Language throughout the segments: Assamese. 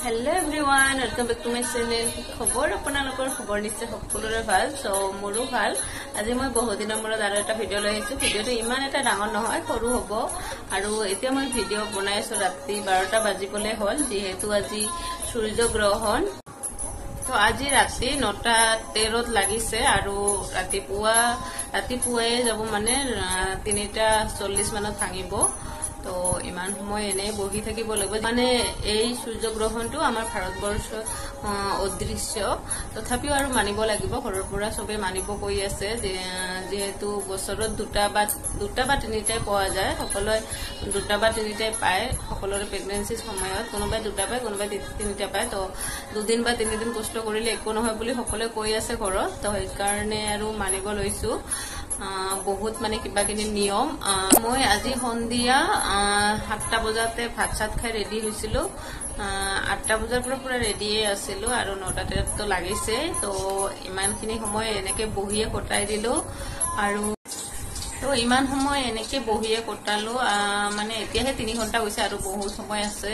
Hello everyone, welcome back to my channel. খবৰ আপোনালোকৰ খবৰ নিশ্চয় সকলোৰে ভাল সো মোৰো ভাল আজি মই বহুত দিনৰ মূৰত আৰু এটা ভিডিও লৈ আহিছো ভিডিওটো ইমান এটা ডাঙৰ নহয় সৰু হ'ব আৰু এতিয়া মই ভিডিও বনাইছো ৰাতি 12টা বাজিবলে হ'ল যেহেতু আজি সূৰ্য গ্ৰহণ তো আজি ৰাতি 9:13 লাগিছে আৰু ৰাতিপুৱাই যাব মানে 3:40 মানত ভাঙিব তো ইমান সময় এনে বহি থাকিব লাগিব মানে এই সূৰ্য গ্ৰহণটো আমাৰ ভাৰতবৰ্ষত অদৃশ্য তথাপিও আৰু মানিব লাগিব ঘৰৰ পৰা সবে মানিব কৈ আছে যেহেতু বছৰত দুটা বা তিনিটাই পোৱা যায় সকলোৱে দুটা বা তিনিটাই পায় সকলোৰে প্ৰেগনেন্সি সময়ত কোনোবাই দুটা পায় কোনোবাই তিনিটা পায় তো দুদিন বা তিনিদিন কষ্ট কৰিলে একো নহয় বুলি সকলোৱে কৈ আছে ঘৰত তো সেই কাৰণে আৰু মানিব লৈছো বহুত মানে কিবা কিনি নিয়ম মই আজি সন্ধিয়া 7টা বজাতে ভাত চাত খাই ৰেডি হৈছিলো 8টা বজাৰ পৰা পুৰা ৰেডিয়ে আছিলো আৰু 9:13 তো লাগিছে তো ইমানখিনি সময় এনেকে বহিয়ে কটাই দিলো আৰু তো ইমান সময় এনেকে বহিয়ে কটালো মানে এতিয়াহে 3 ঘণ্টা হৈছে আৰু বহুত সময় আছে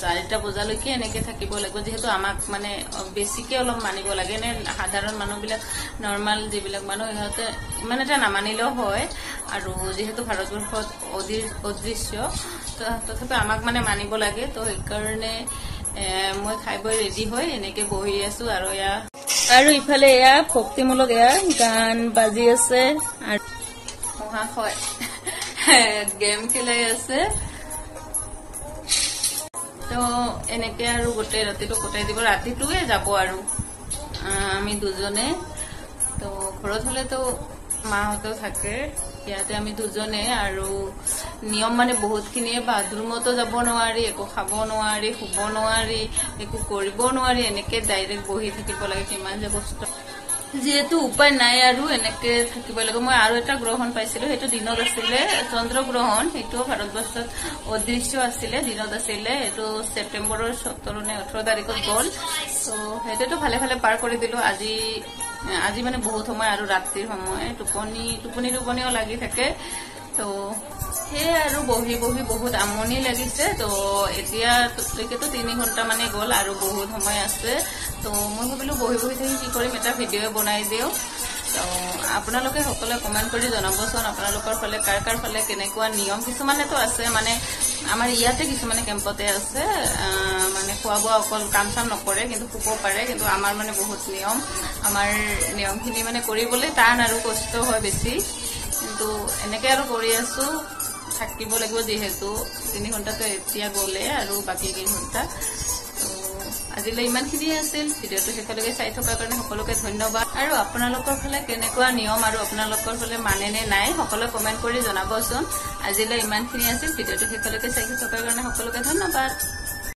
4টা বজালৈকে এনেকে থাকিব লাগিব যেহেতু আমাক মানে বেছিকে অলপ মানিব লাগে নে সাধাৰণ মানুহবিলাক নৰমাল যিবিলাক মানুহ ইহঁতে ইমান এটা নামানিলেও হয় আৰু যেহেতু ভাৰতবৰ্ষত অদৃশ্য তথাপি আমাক মানে মানিব লাগে তো সেই কাৰণে মই খাইব ৰেডি হৈ এনেকে বহি আছো আৰু ইফালে ভক্তিমূলক গান বাজি আছে আৰু হয় গেম খেলাই আছে তো এনেকে আৰু গোটে ৰাতিটো কটাই দিব ৰাতিটোৱে যাব আৰু আমি দুজনে তো ঘৰত হলে তো মাহঁতেও থাকে ইয়াতে আমি দুজনে আৰু নিয়ম মানে বহুতখিনিয়ে বাথৰুমতো যাব নোৱাৰি একো খাব নোৱাৰি শুব নোৱাৰি একো কৰিব নোৱাৰি এনেকে ডাইৰেক্ট বহি থাকিব লাগে কিমান যে কষ্ট যেহেতু উপায় নাই আৰু এনেকে থাকিব লাগে মই আৰু এটা গ্ৰহণ পাইছিলো হেতু দিনত আছিলে চন্দ্ৰ গ্ৰহণ হেতু ভাৰতবৰ্ষত অদৃশ্য আছিলে দিনত আছিলে হেতু সেপ্টেম্বৰৰ 17 নে 18 তাৰিখত গল তো হেতুটো ভালে ভালে পাৰ কৰি দিলো আজি মানে বহুত সময় আৰু ৰাতিৰ সময় টোপনিও লাগি থাকে তো হে আৰু বহি বহুত আমনি লাগিছে তো এতিয়া লৈকেতো 3 ঘণ্টা মানে গল আৰু বহুত সময় আছে তো মই ভাবিলো বহি থাকি কি কৰিম এটা ভিডিও বনাই দিও তো আপোনালোকে সকলোৱে কমেন্ট কৰি জনাবচোন আপোনালোকৰ ফালে কাৰ ফালে কেনেকুৱা নিয়ম কিছুমানেতো আছে মানে আমাৰ ইয়াতে কিছুমানে কেম্পতে আছে মানে খোৱা অকল কাম নকৰে কিন্তু শুব পাৰে কিন্তু আমাৰ মানে বহুত নিয়ম আমাৰ নিয়মখিনি মানে কৰিবলৈ টান আৰু কষ্ট হয় বেছি কিন্তু এনেকে আৰু কৰি আছো থাকিব লাগিব যেহেতু 3 ঘণ্টাটো এতিয়া গলে আৰু বাকি কি ঘণ্টা আজিলৈ ইমানখিনি আছিল ভিডিওটো শেষলৈকে চাই থকাৰ কাৰণে সকলোকে ধন্যবাদ আৰু আপোনালোকৰ ফালে কেনেকুৱা নিয়ম আৰু আপোনালোকৰ ফালে মানে নে নাই সকলোৱে কমেন্ট কৰি জনাবচোন আজিলৈ ইমানখিনি আছিল ভিডিওটো শেষলৈকে চাই থকাৰ কাৰণে সকলোকে ধন্যবাদ